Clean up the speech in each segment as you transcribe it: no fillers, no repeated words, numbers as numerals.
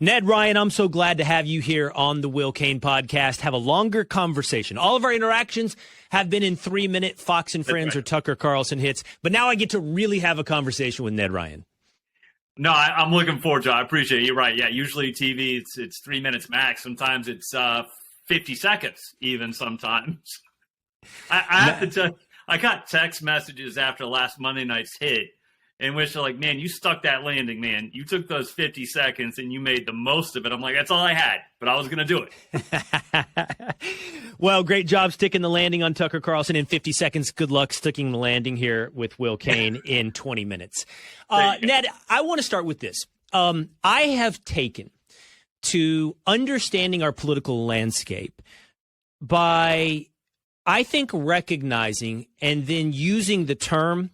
Ned Ryun, I'm so glad to have you here on the Cain Podcast. Have a longer conversation. All of our interactions have been in 3-minute Fox and Friends or Tucker Carlson hits, but now I get to really have a conversation with Ned Ryun. No, I'm looking forward to it. I appreciate it. You're right. Yeah, usually TV, it's 3 minutes max. Sometimes it's 50 seconds even sometimes. I have to tell you, I got text messages after last Monday night's hit in which they're like, man, you stuck that landing, man. You took those 50 seconds and you made the most of it. I'm like, that's all I had, but I was going to do it. Well, great job sticking the landing on Tucker Carlson in 50 seconds. Good luck sticking the landing here with Will Cain in 20 minutes. Ned, I want to start with this. I have taken to understanding our political landscape by, I think, recognizing and then using the term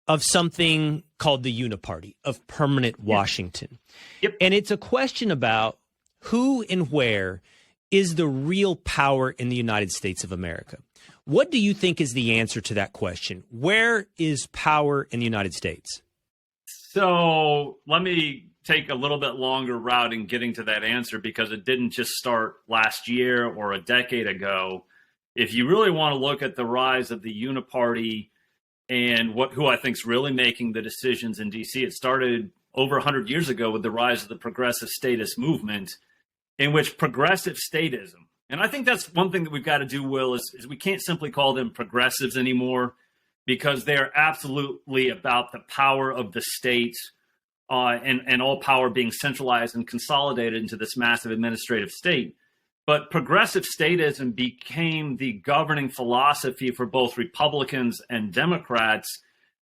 of something called the Uniparty, of permanent Washington. Yep. And it's a question about who and where is the real power in the United States of America. What do you think is the answer to that question? Where is power in the United States? So let me take a little bit longer route in getting to that answer, because it didn't just start last year or a decade ago. If you really want to look at the rise of the Uniparty and who I think is really making the decisions in D.C., it started over 100 years ago with the rise of the progressive statist movement, in which progressive statism, and I think that's one thing that we've got to do, Will, is we can't simply call them progressives anymore, because they are absolutely about the power of the state and all power being centralized and consolidated into this massive administrative state. But progressive statism became the governing philosophy for both Republicans and Democrats.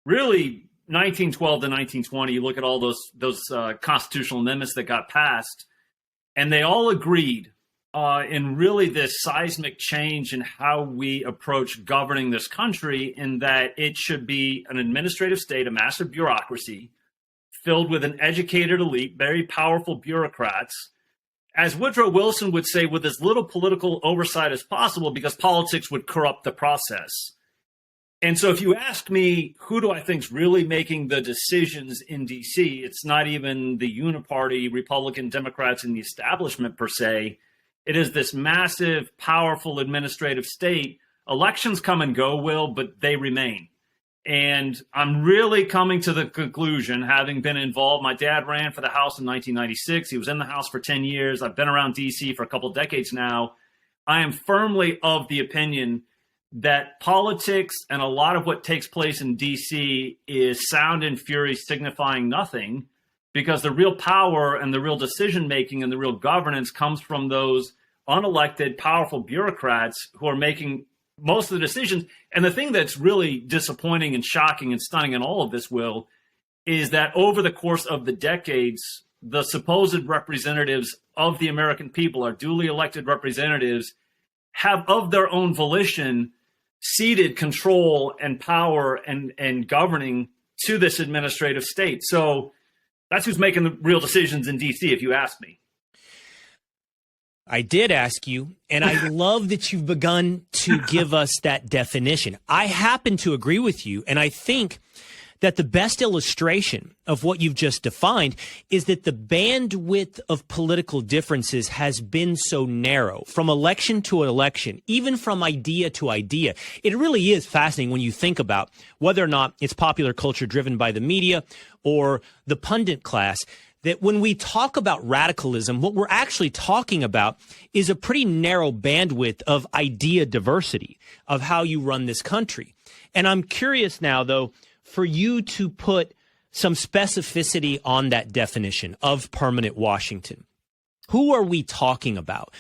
Really, 1912 to 1920, you look at all those constitutional amendments that got passed, and they all agreed in really this seismic change in how we approach governing this country, in that it should be an administrative state, a massive bureaucracy filled with an educated elite, very powerful bureaucrats, as Woodrow Wilson would say, with as little political oversight as possible, because politics would corrupt the process. And so if you ask me, who do I think is really making the decisions in D.C., it's not even the Uniparty, Republican, Democrats, and the establishment per se. It is this massive, powerful administrative state. Elections come and go, Will, but they remain. And I'm really coming to the conclusion, having been involved. My dad ran for the House in 1996. He was in the House for 10 years. I've been around D.C. for a couple of decades now. I am firmly of the opinion that politics and a lot of what takes place in D.C. is sound and fury signifying nothing, because the real power and the real decision-making and the real governance comes from those unelected, powerful bureaucrats who are making most of the decisions. And the thing that's really disappointing and shocking and stunning in all of this, Will, is that over the course of the decades, the supposed representatives of the American people, our duly elected representatives, have of their own volition ceded control and power and governing to this administrative state. So that's who's making the real decisions in D.C., if you ask me. I did ask you, and I love that you've begun to give us that definition. I happen to agree with you, and I think that the best illustration of what you've just defined is that the bandwidth of political differences has been so narrow from election to election, even from idea to idea. It really is fascinating when you think about whether or not it's popular culture driven by the media or the pundit class, that when we talk about radicalism, what we're actually talking about is a pretty narrow bandwidth of idea diversity of how you run this country. And I'm curious now, though, for you to put some specificity on that definition of permanent Washington. Who are we talking about?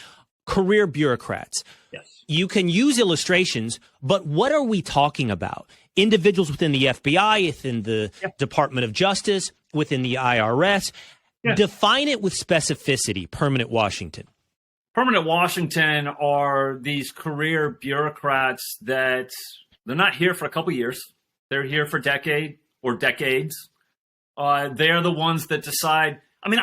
Career bureaucrats. Yes. You can use illustrations, but what are we talking about? Individuals within the FBI, within the Department of Justice, within the IRS. Yeah. Define it with specificity, permanent Washington. Permanent Washington are these career bureaucrats that they're not here for a couple years. They're here for decades. They're the ones that decide. I mean,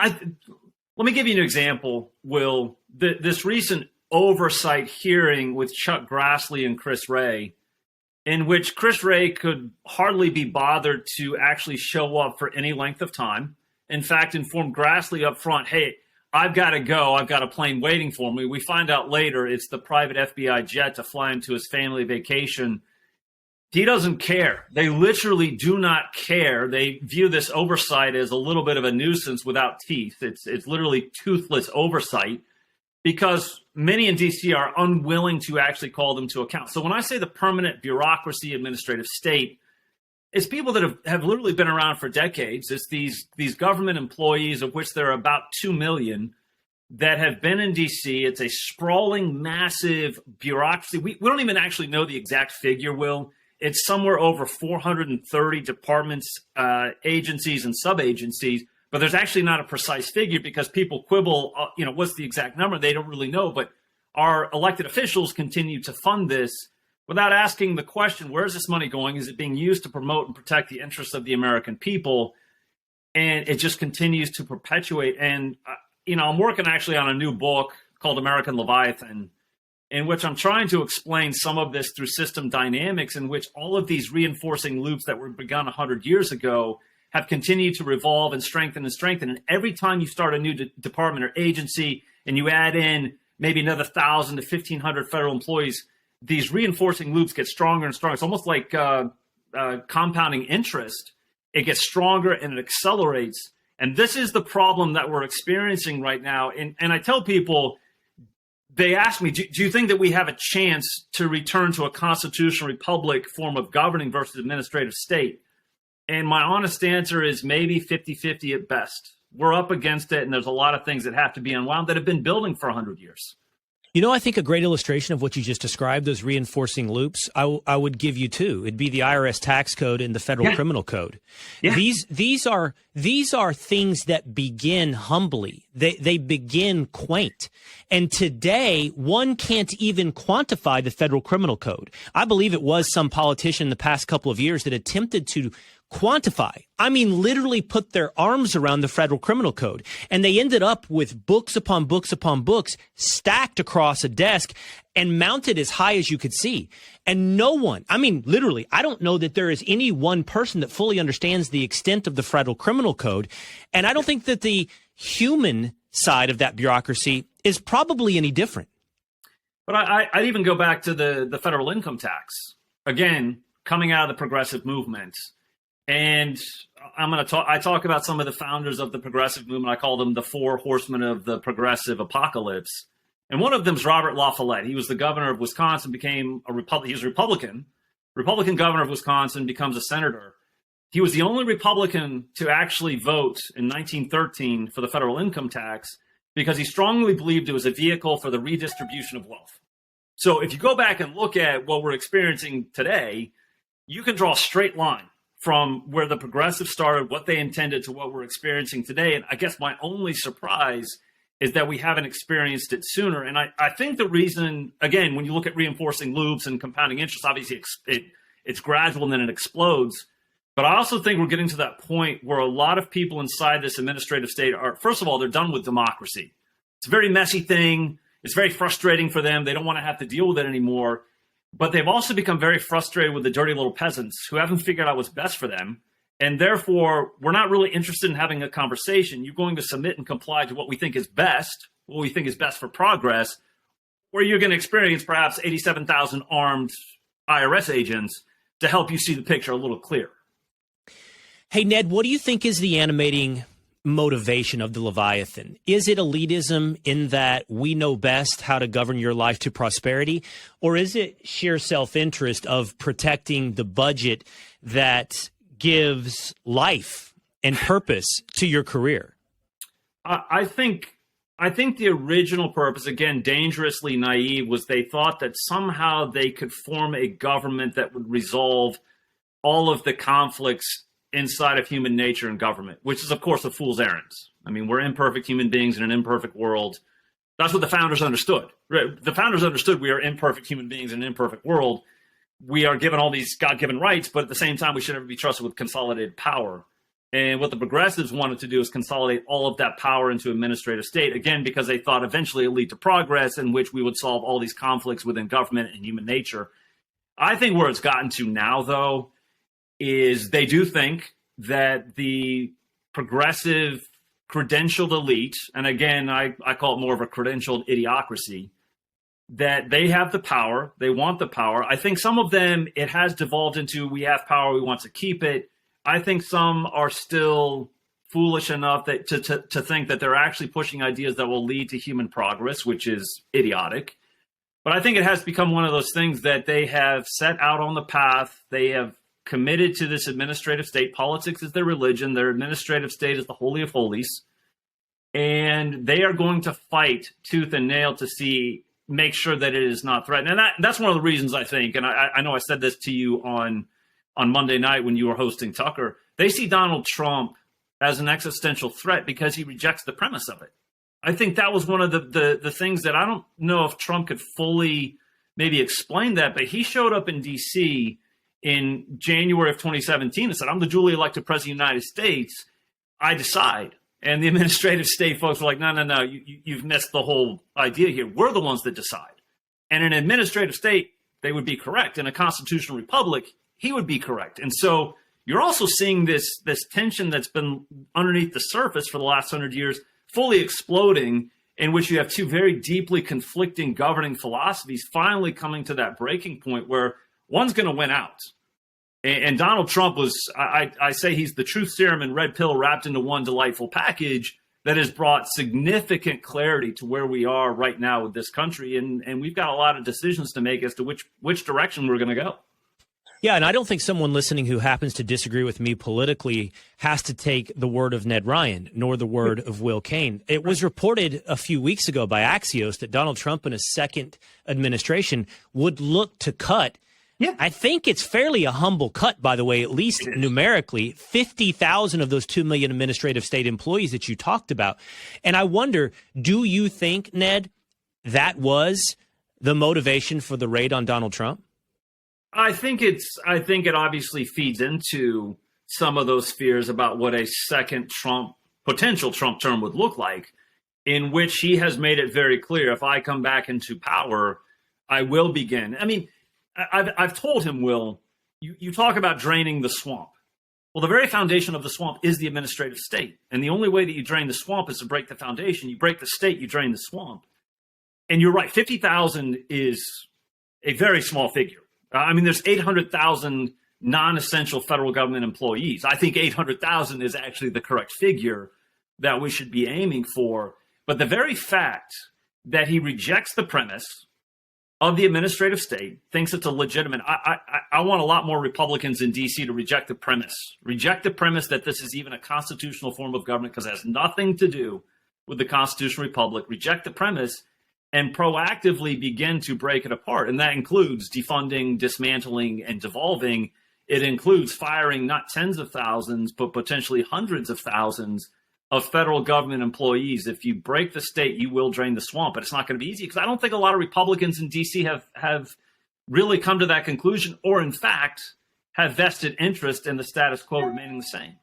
let me give you an example, Will. This recent oversight hearing with Chuck Grassley and Chris Wray, in which Chris Wray could hardly be bothered to actually show up for any length of time. In fact, informed Grassley up front, hey, I've got to go. I've got a plane waiting for me. We find out later it's the private FBI jet to fly him to his family vacation. He doesn't care. They literally do not care. They view this oversight as a little bit of a nuisance without teeth. It's literally toothless oversight because many in D.C. are unwilling to actually call them to account. So when I say the permanent bureaucracy, administrative state, it's people that have literally been around for decades. It's these government employees, of which there are about 2 million, that have been in D.C. It's a sprawling, massive bureaucracy. We don't even actually know the exact figure, Will. It's somewhere over 430 departments, agencies, and sub-agencies, but there's actually not a precise figure because people quibble, what's the exact number? They don't really know, but our elected officials continue to fund this without asking the question, where is this money going? Is it being used to promote and protect the interests of the American people? And it just continues to perpetuate. And, I'm working actually on a new book called American Leviathan, in which I'm trying to explain some of this through system dynamics, in which all of these reinforcing loops that were begun 100 years ago have continued to revolve and strengthen and strengthen. And every time you start a new department or agency and you add in maybe another 1,000 to 1,500 federal employees, these reinforcing loops get stronger and stronger. It's almost like compounding interest. It gets stronger and it accelerates. And this is the problem that we're experiencing right now. And I tell people, they ask me, do you think that we have a chance to return to a constitutional republic form of governing versus administrative state? And my honest answer is maybe 50-50 at best. We're up against it, and there's a lot of things that have to be unwound that have been building for 100 years. I think a great illustration of what you just described, those reinforcing loops, I would give you two. It'd be the IRS tax code and the federal criminal code. Yeah. These are things that begin humbly. They begin quaint. And today, one can't even quantify the federal criminal code. I believe it was some politician in the past couple of years that attempted to quantify, literally put their arms around the federal criminal code. And they ended up with books upon books upon books stacked across a desk and mounted as high as you could see. And no one, literally, I don't know that there is any one person that fully understands the extent of the federal criminal code. And I don't think that the human side of that bureaucracy is probably any different. But I'd even go back to the federal income tax. Again, coming out of the progressive movement. And I talk about some of the founders of the progressive movement. I call them the 4 horsemen of the progressive apocalypse. And one of them is Robert La Follette. He was the governor of Wisconsin, became a Republican. He was a Republican governor of Wisconsin, becomes a senator. He was the only Republican to actually vote in 1913 for the federal income tax because he strongly believed it was a vehicle for the redistribution of wealth. So if you go back and look at what we're experiencing today, you can draw a straight line from where the progressives started, what they intended, to what we're experiencing today. And I guess my only surprise is that we haven't experienced it sooner. And I think the reason, again, when you look at reinforcing loops and compounding interest, obviously it's gradual and then it explodes. But I also think we're getting to that point where a lot of people inside this administrative state are, first of all, they're done with democracy. It's a very messy thing. It's very frustrating for them. They don't want to have to deal with it anymore. But they've also become very frustrated with the dirty little peasants who haven't figured out what's best for them. And therefore, we're not really interested in having a conversation. You're going to submit and comply to what we think is best, what we think is best for progress, or you're going to experience perhaps 87,000 armed IRS agents to help you see the picture a little clearer. Hey, Ned, what do you think is the animating motivation of the Leviathan? Is it elitism in that we know best how to govern your life to prosperity? Or is it sheer self-interest of protecting the budget that gives life and purpose to your career? I think the original purpose, again, dangerously naive, was they thought that somehow they could form a government that would resolve all of the conflicts inside of human nature and government, which is, of course, a fool's errand. We're imperfect human beings in an imperfect world. That's what the founders understood. The founders understood we are imperfect human beings in an imperfect world. We are given all these God-given rights, but at the same time, we should never be trusted with consolidated power. And what the progressives wanted to do is consolidate all of that power into administrative state, again, because they thought eventually it would lead to progress in which we would solve all these conflicts within government and human nature. I think where it's gotten to now, though, is they do think that the progressive credentialed elite, and again, I call it more of a credentialed idiocracy, that they have the power, they want the power. I think some of them, it has devolved into, we have power, we want to keep it. I think some are still foolish enough that to think that they're actually pushing ideas that will lead to human progress, which is idiotic. But I think it has become one of those things that they have set out on the path. They have committed to this administrative state. Politics is their religion. Their administrative state is the holy of holies. And they are going to fight tooth and nail to make sure that it is not threatened. And that's one of the reasons I think, and I know I said this to you on Monday night when you were hosting Tucker, they see Donald Trump as an existential threat because he rejects the premise of it. I think that was one of the things that I don't know if Trump could fully maybe explain that, but he showed up in D.C. in January of 2017 and said, I'm the duly elected president of the United States. I decide. And the administrative state folks were like, no, you've missed the whole idea here. We're the ones that decide. And in an administrative state, they would be correct. In a constitutional republic, he would be correct. And so you're also seeing this tension that's been underneath the surface for the last 100 years fully exploding, in which you have two very deeply conflicting governing philosophies finally coming to that breaking point where one's going to win out. And Donald Trump was, I say he's the truth serum and red pill wrapped into one delightful package that has brought significant clarity to where we are right now with this country. And we've got a lot of decisions to make as to which direction we're going to go. Yeah, and I don't think someone listening who happens to disagree with me politically has to take the word of Ned Ryun, nor the word of Will Cain. It was reported a few weeks ago by Axios that Donald Trump in a second administration would look to cut. Yeah. I think it's fairly a humble cut, by the way, at least numerically, 50,000 of those 2 million administrative state employees that you talked about. And I wonder, do you think, Ned, that was the motivation for the raid on Donald Trump? I think it obviously feeds into some of those fears about what a second potential Trump term would look like, in which he has made it very clear, if I come back into power, I will begin. I mean, I've told him, Will, you talk about draining the swamp. Well, the very foundation of the swamp is the administrative state. And the only way that you drain the swamp is to break the foundation. You break the state, you drain the swamp. And you're right, 50,000 is a very small figure. I mean, there's 800,000 non-essential federal government employees. I think 800,000 is actually the correct figure that we should be aiming for. But the very fact that he rejects the premise of the administrative state, thinks it's a legitimate. I want a lot more Republicans in D.C. to reject the premise that this is even a constitutional form of government, because it has nothing to do with the constitutional republic. Reject the premise and proactively begin to break it apart. And that includes defunding, dismantling, and devolving. It includes firing not tens of thousands, but potentially hundreds of thousands of federal government employees. If you break the state, you will drain the swamp. But it's not going to be easy, because I don't think a lot of Republicans in D.C. have really come to that conclusion, or in fact, have vested interest in the status quo remaining the same.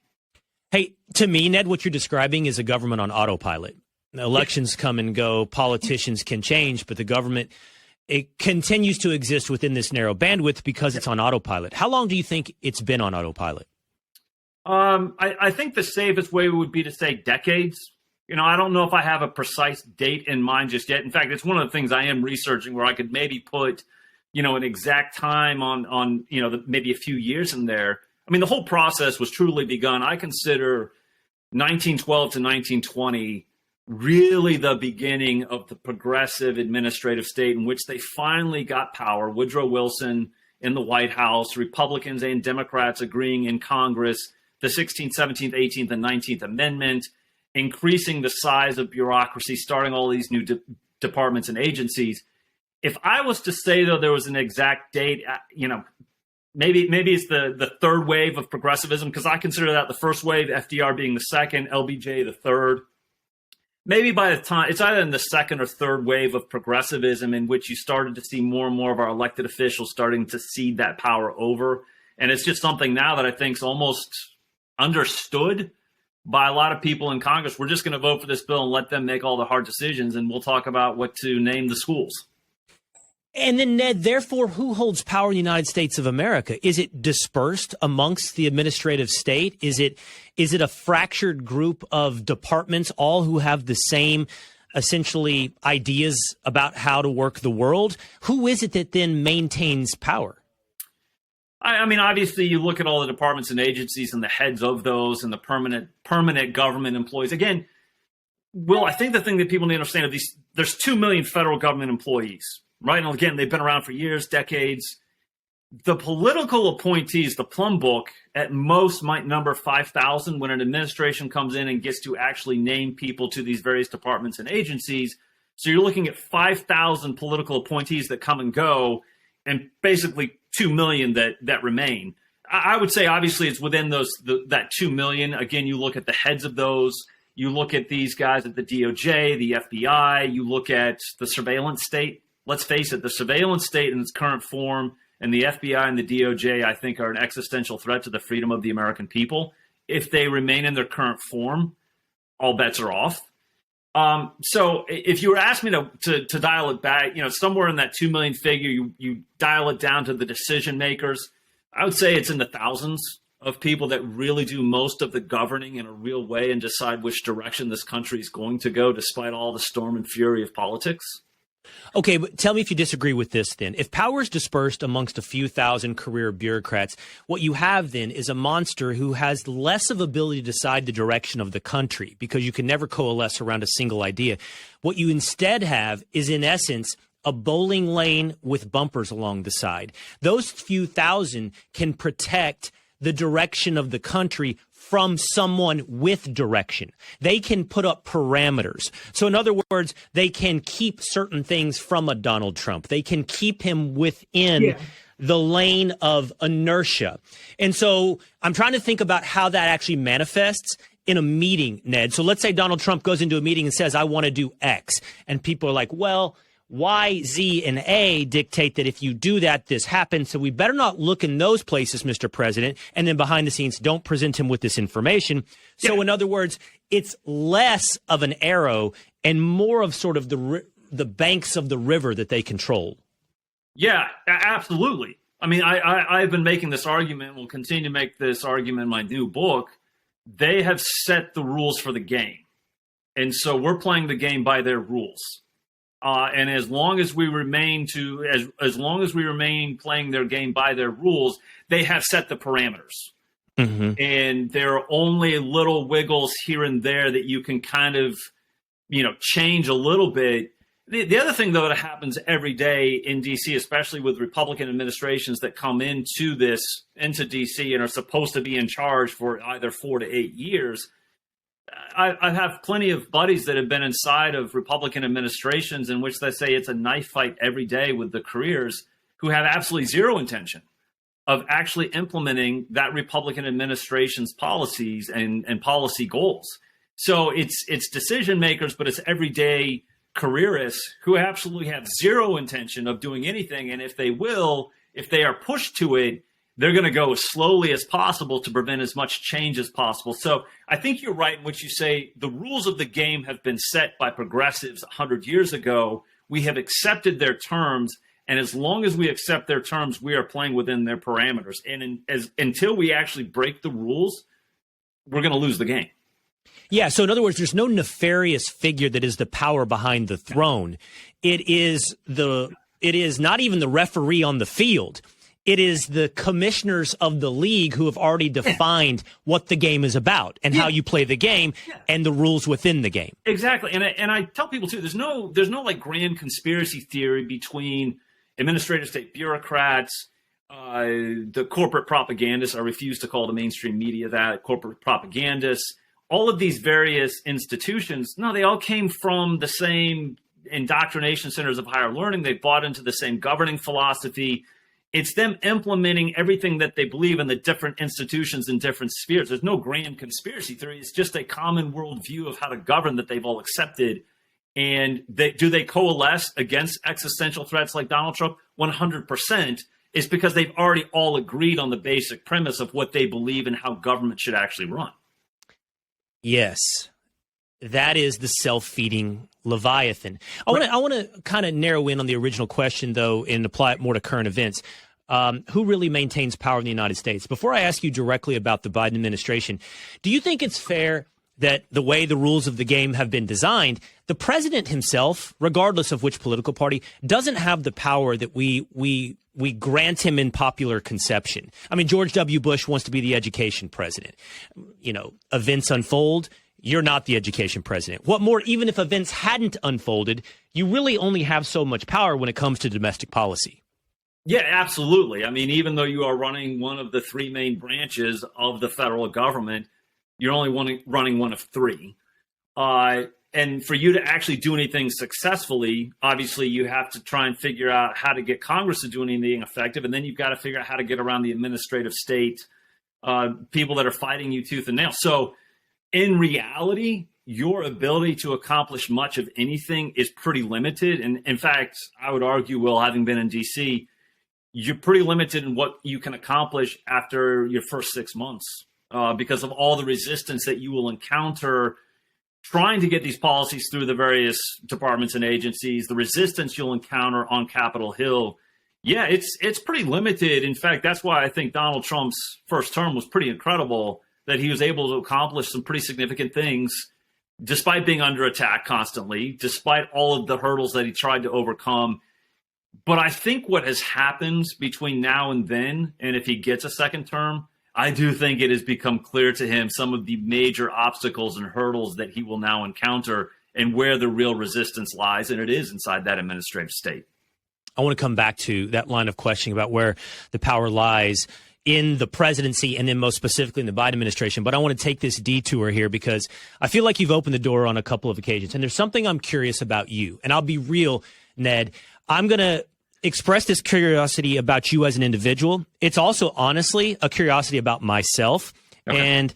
Hey, to me, Ned, what you're describing is a government on autopilot. Elections come and go, politicians can change, but the government, it continues to exist within this narrow bandwidth because it's on autopilot. How long do you think it's been on autopilot? I think the safest way would be to say decades. I don't know if I have a precise date in mind just yet. In fact, it's one of the things I am researching, where I could maybe put, an exact time on maybe a few years in there. I mean, the whole process was truly begun. I consider 1912 to 1920 really the beginning of the progressive administrative state, in which they finally got power. Woodrow Wilson in the White House, Republicans and Democrats agreeing in Congress, the 16th, 17th, 18th, and 19th Amendment, increasing the size of bureaucracy, starting all these new departments and agencies. If I was to say, though, there was an exact date, maybe it's the third wave of progressivism, because I consider that the first wave, FDR being the second, LBJ the third. Maybe by the time, it's either in the second or third wave of progressivism, in which you started to see more and more of our elected officials starting to cede that power over. And it's just something now that I think is almost understood by a lot of people in Congress. We're just going to vote for this bill and let them make all the hard decisions, and we'll talk about what to name the schools. And then, Ned, therefore, who holds power in the United States of America? Is it dispersed amongst the administrative state? Is it a fractured group of departments, all who have the same, essentially, ideas about how to work the world? Who is it that then maintains power? I mean, obviously, you look at all the departments and agencies and the heads of those and the permanent government employees. Again, Will, I think the thing that people need to understand of these, there's 2 million federal government employees, right? And again, they've been around for years, decades. The political appointees, the plum book, at most might number 5,000 when an administration comes in and gets to actually name people to these various departments and agencies. So you're looking at 5,000 political appointees that come and go, and basically 2 million that remain. I would say, obviously, it's within that 2 million. Again, you look at the heads of those. You look at these guys at the DOJ, the FBI. You look at the surveillance state. Let's face it, the surveillance state in its current form and the FBI and the DOJ, I think, are an existential threat to the freedom of the American people. If they remain in their current form, all bets are off. So if you were asking me to dial it back, somewhere in that 2 million figure, you dial it down to the decision makers, I would say it's in the thousands of people that really do most of the governing in a real way and decide which direction this country is going to go, despite all the storm and fury of politics. Okay, but tell me if you disagree with this then. If power is dispersed amongst a few thousand career bureaucrats, what you have then is a monster who has less of ability to decide the direction of the country because you can never coalesce around a single idea. What you instead have is, in essence, a bowling lane with bumpers along the side. Those few thousand can protect the direction of the country from someone with direction. They can put up parameters. So in other words, they can keep certain things from a Donald Trump. They can keep him within the lane of inertia. And so I'm trying to think about how that actually manifests in a meeting, Ned. So let's say Donald Trump goes into a meeting and says, I want to do X. And people are like, well, Y, Z, and A dictate that if you do that, this happens. So we better not look in those places, Mr. President. And then behind the scenes, don't present him with this information. So in other words, it's less of an arrow and more of sort of the banks of the river that they control. Yeah, absolutely. I mean, I've been making this argument, will continue to make this argument in my new book. They have set the rules for the game. And so we're playing the game by their rules. And as long as we remain playing their game by their rules, they have set the parameters. Mm-hmm. And there are only little wiggles here and there that you can kind of, change a little bit. The other thing, though, that happens every day in D.C., especially with Republican administrations that come into D.C. and are supposed to be in charge for either 4 to 8 years, I have plenty of buddies that have been inside of Republican administrations in which they say it's a knife fight every day with the careers who have absolutely zero intention of actually implementing that Republican administration's policies and policy goals. So it's decision makers, but it's everyday careerists who absolutely have zero intention of doing anything. And if they are pushed to it, they're going to go as slowly as possible to prevent as much change as possible. So I think you're right in what you say. The rules of the game have been set by progressives 100 years ago. We have accepted their terms. And as long as we accept their terms, we are playing within their parameters. And until we actually break the rules, we're going to lose the game. Yeah. So in other words, there's no nefarious figure that is the power behind the throne. It is not even the referee on the field. It is the commissioners of the league who have already defined what the game is about and how you play the game and the rules within the game. Exactly. And I tell people, too, there's no like grand conspiracy theory between administrative state bureaucrats, the corporate propagandists. I refuse to call the mainstream media that, corporate propagandists, all of these various institutions. No, they all came from the same indoctrination centers of higher learning. They bought into the same governing philosophy. It's them implementing everything that they believe in the different institutions in different spheres. There's no grand conspiracy theory. It's just a common worldview of how to govern that they've all accepted. And do they coalesce against existential threats like Donald Trump? 100%. It's because they've already all agreed on the basic premise of what they believe and how government should actually run. Yes. that is the self-feeding Leviathan. I want to kind of narrow in on the original question, though, and apply it more to current events. Who really maintains power in the United States? Before I ask you directly about the Biden administration, do you think it's fair that the way the rules of the game have been designed, the president himself, regardless of which political party, doesn't have the power that we grant him in popular conception? I mean, George W. Bush wants to be the education president. You know, events unfold. You're not the education president. What more, even if events hadn't unfolded, you really only have so much power when it comes to domestic policy. Yeah, absolutely. I mean, even though you are running one of the three main branches of the federal government, you're only running one of three. And for you to actually do anything successfully, obviously you have to try and figure out how to get Congress to do anything effective. And then you've got to figure out how to get around the administrative state, people that are fighting you tooth and nail. So in reality, your ability to accomplish much of anything is pretty limited. And in fact, I would argue, Will, having been in D.C., you're pretty limited in what you can accomplish after your first 6 months because of all the resistance that you will encounter trying to get these policies through the various departments and agencies, the resistance you'll encounter on Capitol Hill. Yeah, it's pretty limited. In fact, that's why I think Donald Trump's first term was pretty incredible, that he was able to accomplish some pretty significant things despite being under attack constantly, despite all of the hurdles that he tried to overcome. But I think what has happened between now and then, and if he gets a second term, I do think it has become clear to him some of the major obstacles and hurdles that he will now encounter and where the real resistance lies, and it is inside that administrative state. I want to come back to that line of questioning about where the power lies in the presidency and then most specifically in the Biden administration. But I want to take this detour here because I feel like you've opened the door on a couple of occasions. And there's something I'm curious about you. And I'll be real, Ned. I'm going to express this curiosity about you as an individual. It's also, honestly, a curiosity about myself. Okay.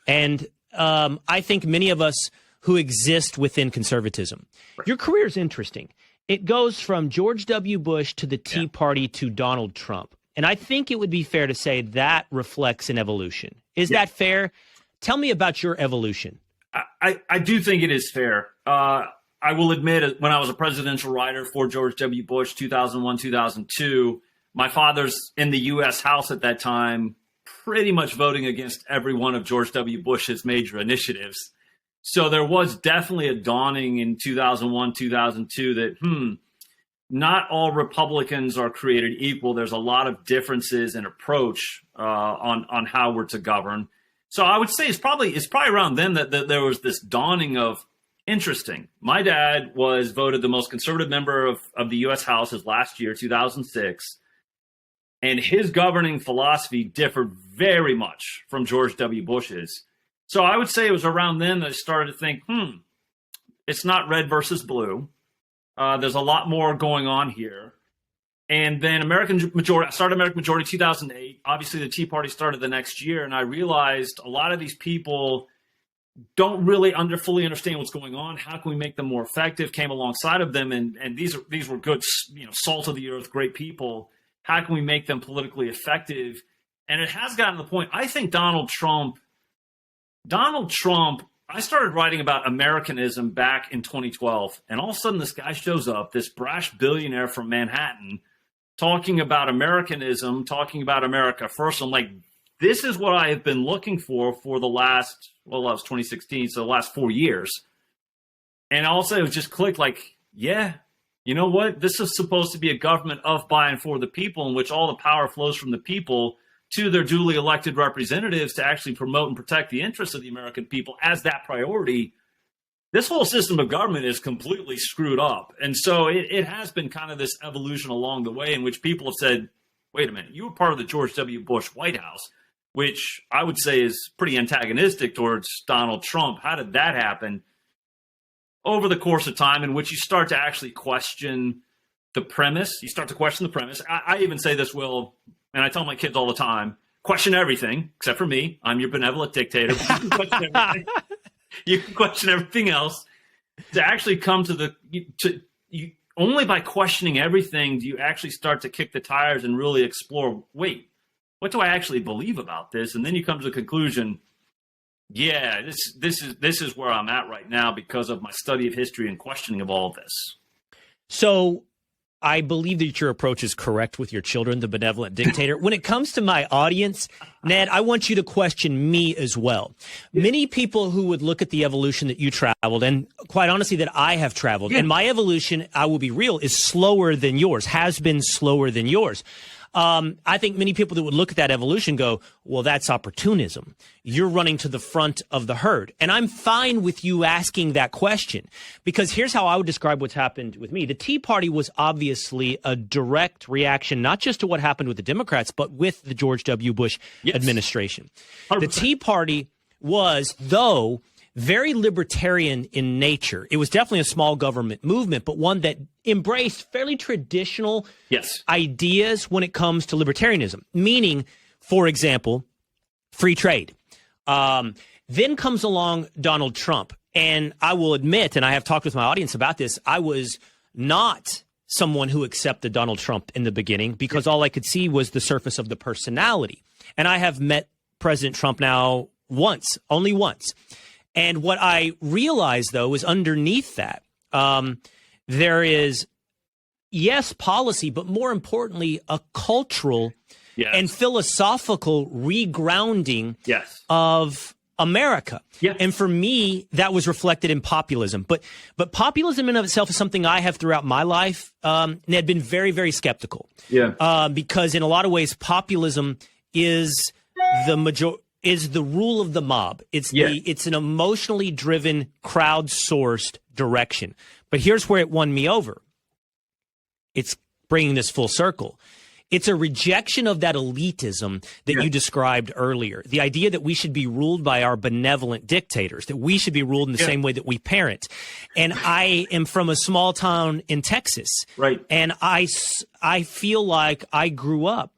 And I think many of us who exist within conservatism. Right. Your career is interesting. It goes from George W. Bush to the Tea Party to Donald Trump. And I think it would be fair to say that reflects an evolution. Is that fair? Tell me about your evolution. I do think it is fair. I will admit, when I was a presidential writer for George W. Bush, 2001, 2002, my father's in the U.S. House at that time, pretty much voting against every one of George W. Bush's major initiatives. So there was definitely a dawning in 2001, 2002 that, not all Republicans are created equal. There's a lot of differences in approach on how we're to govern. So I would say it's probably around then that there was this dawning of, interesting. My dad was voted the most conservative member of the U.S. House his last year, 2006, and his governing philosophy differed very much from George W. Bush's. So I would say it was around then that I started to think, it's not red versus blue. There's a lot more going on here. And then I started American Majority 2008. Obviously, the Tea Party started the next year, and I realized a lot of these people don't really fully understand what's going on. How can we make them more effective? Came alongside of them, and these were good, salt of the earth, great people. How can we make them politically effective? And it has gotten to the point. I think Donald Trump. I started writing about Americanism back in 2012, and all of a sudden this guy shows up, this brash billionaire from Manhattan, talking about Americanism, talking about America first. I'm like, this is what I have been looking for the last, that was 2016, so the last 4 years. And also it just clicked like, yeah, you know what? This is supposed to be a government of, by, and for the people, in which all the power flows from the people to their duly elected representatives to actually promote and protect the interests of the American people as that priority. This whole system of government is completely screwed up. And so it has been kind of this evolution along the way in which people have said, wait a minute, you were part of the George W. Bush White House, which I would say is pretty antagonistic towards Donald Trump. How did that happen? Over the course of time, in which you start to actually question the premise. You start to question the premise. I even say this, Will, and I tell my kids all the time, question everything, except for me. I'm your benevolent dictator. But you can question everything. You can question everything else. To actually come to only by questioning everything do you actually start to kick the tires and really explore, wait, what do I actually believe about this? And then you come to the conclusion, Yeah, this is where I'm at right now because of my study of history and questioning of all of this. So I believe that your approach is correct with your children, the benevolent dictator. When it comes to my audience, Ned, I want you to question me as well. Many people who would look at the evolution that you traveled, and quite honestly that I have traveled, and my evolution, I will be real, is slower than yours, has been slower than yours. I think many people that would look at that evolution go, well, that's opportunism. You're running to the front of the herd. And I'm fine with you asking that question, because here's how I would describe what's happened with me. The Tea Party was obviously a direct reaction, not just to what happened with the Democrats, but with the George W. Bush administration. 100%. The Tea Party was, though, very libertarian in nature. It was definitely a small government movement, but one that embraced fairly traditional ideas when it comes to libertarianism, meaning, for example, free trade. Then comes along Donald Trump. And I will admit, and I have talked with my audience about this, I was not someone who accepted Donald Trump in the beginning because all I could see was the surface of the personality. And I have met President Trump now once, only once. And what I realized, though, is underneath that, there is, yes, policy, but more importantly, a cultural and philosophical regrounding of America. And for me, that was reflected in populism. But populism in of itself is something I have throughout my life, Ned, been very, very skeptical. Because in a lot of ways, populism is the rule of the mob. It's an emotionally driven, crowdsourced direction. But here's where it won me over. It's bringing this full circle. It's a rejection of that elitism that you described earlier. The idea that we should be ruled by our benevolent dictators, that we should be ruled in the same way that we parent. And I am from a small town in Texas. And I feel like I grew up,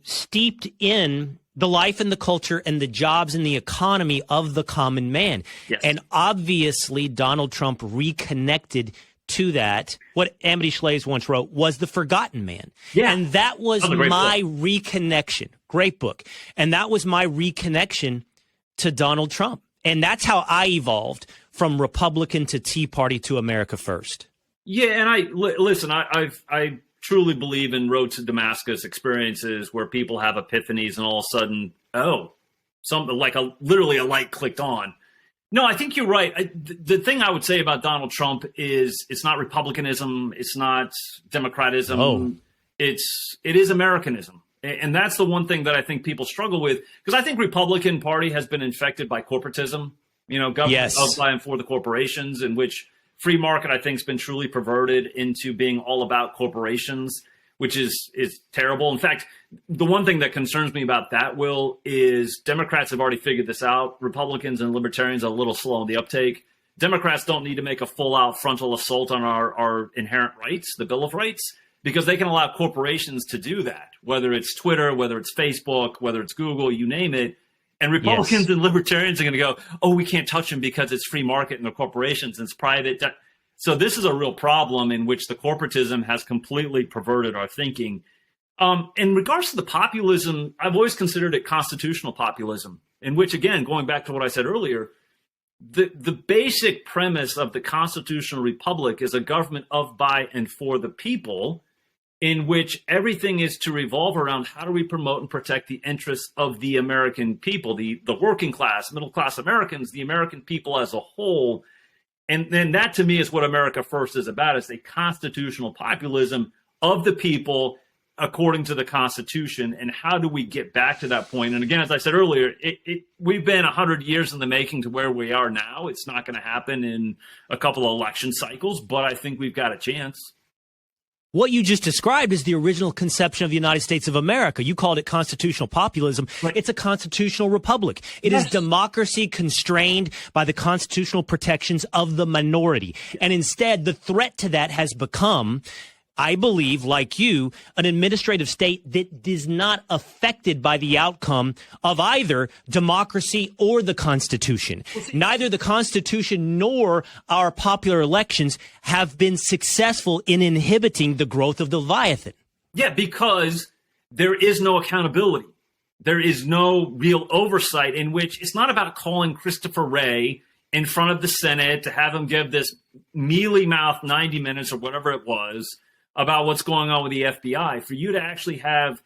steeped in the life and the culture and the jobs and the economy of the common man. And obviously, Donald Trump reconnected to that. What Amity Shlaes once wrote was the forgotten man. And that was my reconnection. Great book. And that was my reconnection to Donald Trump. And that's how I evolved from Republican to Tea Party to America First. And I truly believe in road to Damascus experiences where people have epiphanies and all of a sudden, something like literally a light clicked on. No, I think you're right. The thing I would say about Donald Trump is it's not republicanism. It's not democratism. It is Americanism. And that's the one thing that I think people struggle with, because I think Republican Party has been infected by corporatism, government of, by, and for the corporations, in which free market, I think, has been truly perverted into being all about corporations, which is terrible. In fact, the one thing that concerns me about that, Will, is Democrats have already figured this out. Republicans and libertarians are a little slow on the uptake. Democrats don't need to make a full-out frontal assault on our inherent rights, the Bill of Rights, because they can allow corporations to do that, whether it's Twitter, whether it's Facebook, whether it's Google, you name it. And Republicans and libertarians are going to go, we can't touch them because it's free market and the corporations and it's private. So this is a real problem in which the corporatism has completely perverted our thinking. In regards to the populism, I've always considered it constitutional populism, in which, again, going back to what I said earlier, the basic premise of the constitutional republic is a government of, by, and for the people, in which everything is to revolve around how do we promote and protect the interests of the American people, the working class, middle class Americans, the American people as a whole. And then that, to me, is what America First is about. It's a constitutional populism of the people according to the Constitution. And how do we get back to that point? And again, as I said earlier, we've been 100 years in the making to where we are now. It's not going to happen in a couple of election cycles, but I think we've got a chance. What you just described is the original conception of the United States of America. You called it constitutional populism. It's a constitutional republic. It is democracy constrained by the constitutional protections of the minority. And instead, the threat to that has become, I believe, like you, an administrative state that is not affected by the outcome of either democracy or the Constitution. Neither the Constitution nor our popular elections have been successful in inhibiting the growth of the Leviathan. Yeah, because there is no accountability. there is no real oversight, in which it's not about calling Christopher Wray in front of the Senate to have him give this mealy-mouthed 90 minutes or whatever it was about what's going on with the FBI. For you to actually have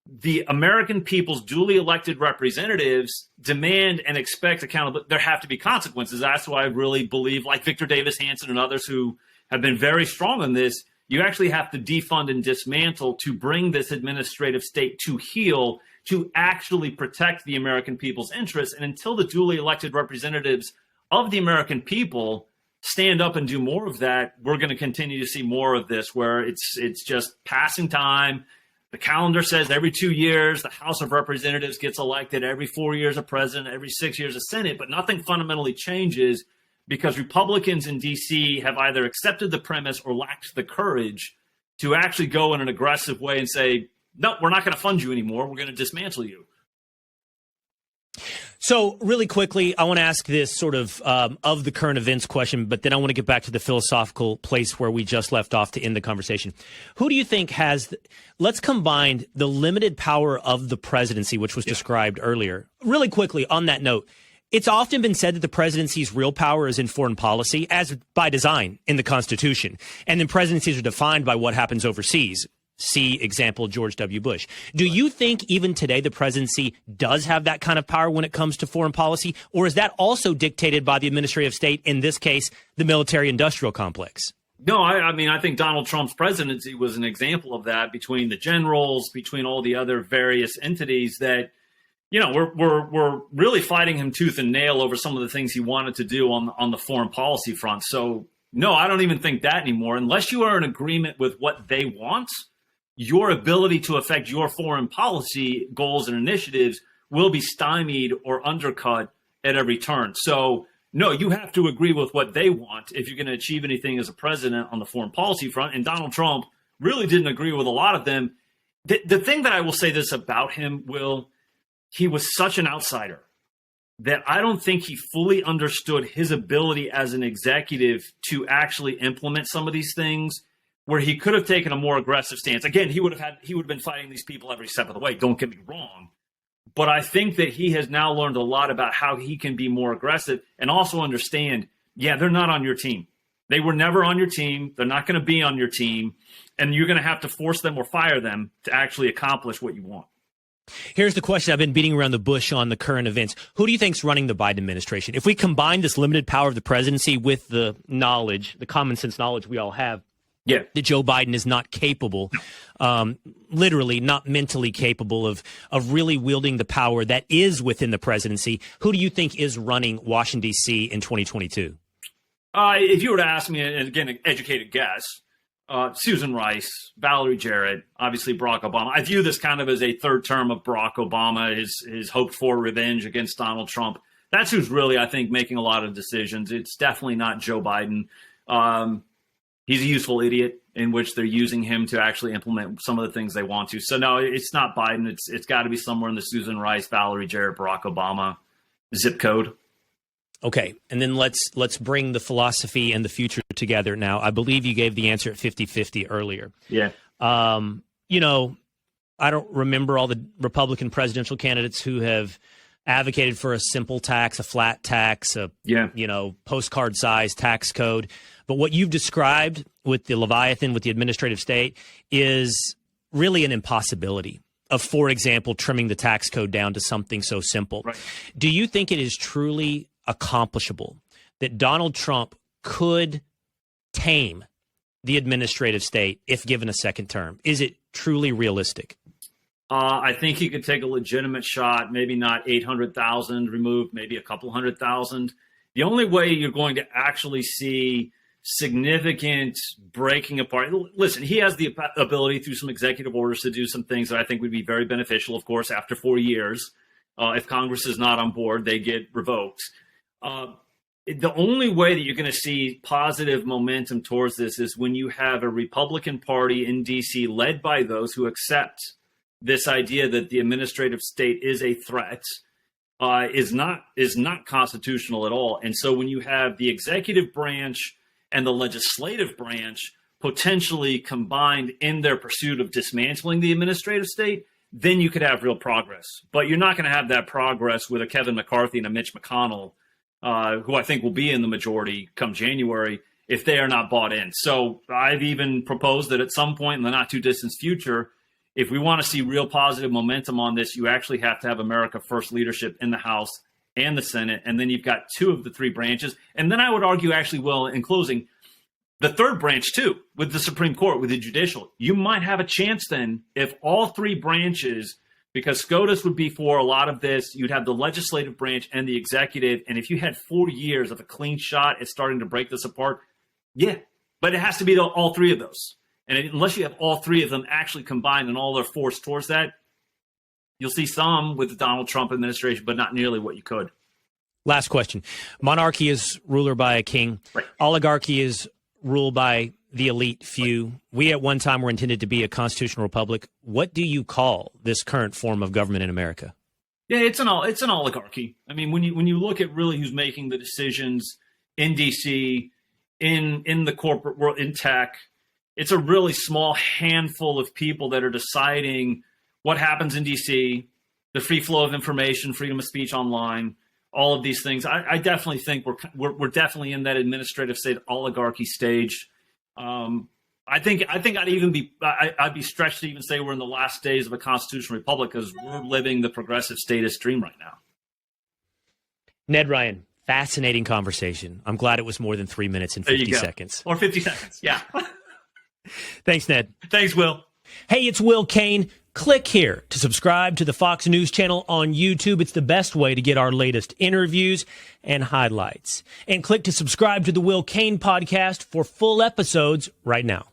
the American people's duly elected representatives demand and expect accountability, there have to be consequences. That's why I really believe, like Victor Davis Hanson and others who have been very strong on this, you actually have to defund and dismantle to bring this administrative state to heel, to actually protect the American people's interests. And until the duly elected representatives of the American people stand up and do more of that, we're going to continue to see more of this, where it's just passing time. The calendar says every 2 years, the House of Representatives gets elected, every 4 years a president, every 6 years a Senate, but nothing fundamentally changes because Republicans in D.C. have either accepted the premise or lacked the courage to actually go in an aggressive way and say, no, we're not going to fund you anymore. We're going to dismantle you. So really quickly, I want to ask this sort of the current events question, but then I want to get back to the philosophical place where we just left off to end the conversation. Who do you think has, let's combine the limited power of the presidency, which was described earlier. Really quickly on that note, it's often been said that the presidency's real power is in foreign policy, as by design in the Constitution. And then presidencies are defined by what happens overseas. See example, George W. Bush. Do you think even today the presidency does have that kind of power when it comes to foreign policy? Or is that also dictated by the administrative state, in this case, the military-industrial complex? No, I mean, I think Donald Trump's presidency was an example of that, between the generals, between all the other various entities that, you know, we're really fighting him tooth and nail over some of the things he wanted to do on the foreign policy front. So, no, I don't even think that anymore. Unless you are in agreement with what they want, your ability to affect your foreign policy goals and initiatives will be stymied or undercut at every turn. So, no, you have to agree with what they want if you're going to achieve anything as a president on the foreign policy front. And Donald Trump really didn't agree with a lot of them. The thing that I will say this about him, Will, he was such an outsider that I don't think he fully understood his ability as an executive to actually implement some of these things, where he could have taken a more aggressive stance. Again, he would have been fighting these people every step of the way. Don't get me wrong. But I think that he has now learned a lot about how he can be more aggressive and also understand, yeah, they're not on your team. They were never on your team. They're not going to be on your team. And you're going to have to force them or fire them to actually accomplish what you want. Here's the question I've been beating around the bush on the current events. Who do you think's running the Biden administration? If we combine this limited power of the presidency with the knowledge, the common sense knowledge we all have, that Joe Biden is not capable, literally not mentally capable of really wielding the power that is within the presidency. Who do you think is running Washington, D.C. in 2022? If you were to ask me, and again, an educated guess, Susan Rice, Valerie Jarrett, obviously Barack Obama. I view this kind of as a third term of Barack Obama, his hoped for revenge against Donald Trump. That's who's really, I think, making a lot of decisions. It's definitely not Joe Biden. He's a useful idiot in which they're using him to actually implement some of the things they want to. So, no, it's not Biden. It's got to be somewhere in the Susan Rice, Valerie Jarrett, Barack Obama zip code. Okay, and then let's bring the philosophy and the future together now. I believe you gave the answer at 50-50 earlier. Yeah. You know, I don't remember all the Republican presidential candidates who have advocated for a simple tax, a flat tax, postcard-size tax code. But what you've described with the Leviathan, with the administrative state, is really an impossibility of, for example, trimming the tax code down to something so simple. Right. Do you think it is truly accomplishable that Donald Trump could tame the administrative state if given a second term? Is it truly realistic? I think he could take a legitimate shot, maybe not 800,000 removed, maybe a couple 100,000. The only way you're going to actually see significant breaking apart. Listen, he has the ability through some executive orders to do some things that I think would be very beneficial, of course, after 4 years. If Congress is not on board, they get revoked. The only way that you're going to see positive momentum towards this is when you have a Republican Party in D.C. led by those who accept this idea that the administrative state is a threat, is not constitutional at all. And so when you have the executive branch and the legislative branch potentially combined in their pursuit of dismantling the administrative state, then you could have real progress. But you're not going to have that progress with a Kevin McCarthy and a Mitch McConnell, who I think will be in the majority come January, if they are not bought in. So I've even proposed that at some point in the not too distant future, if we want to see real positive momentum on this, you actually have to have America First leadership in the House and the Senate. And then you've got two of the three branches. And then I would argue actually, Will, in closing, the third branch too, with the Supreme Court, with the judicial, you might have a chance then if all three branches, because SCOTUS would be for a lot of this, you'd have the legislative branch and the executive. And if you had 4 years of a clean shot at starting to break this apart, yeah, but it has to be all three of those. And unless you have all three of them actually combined and all their force towards that, you'll see some with the Donald Trump administration, but not nearly what you could. Last question. Monarchy is ruler by a king. Right. Oligarchy is ruled by the elite few. Right. We at one time were intended to be a constitutional republic. What do you call this current form of government in America? Yeah, it's an oligarchy. I mean, when you look at really who's making the decisions in D.C., in the corporate world, in tech, it's a really small handful of people that are deciding what happens in D.C., the free flow of information, freedom of speech online, all of these things. I definitely think we're definitely in that administrative state oligarchy stage. I think I'd be stretched to even say we're in the last days of a constitutional republic because we're living the progressive statist dream right now. Ned Ryun. Fascinating conversation. I'm glad it was more than 3 minutes and 50 seconds. Or 50 seconds, yeah. Thanks, Ned. Thanks, Will. Hey, it's Will Cain. Click here to subscribe to the Fox News channel on YouTube. It's the best way to get our latest interviews and highlights. And click to subscribe to the Will Cain Podcast for full episodes right now.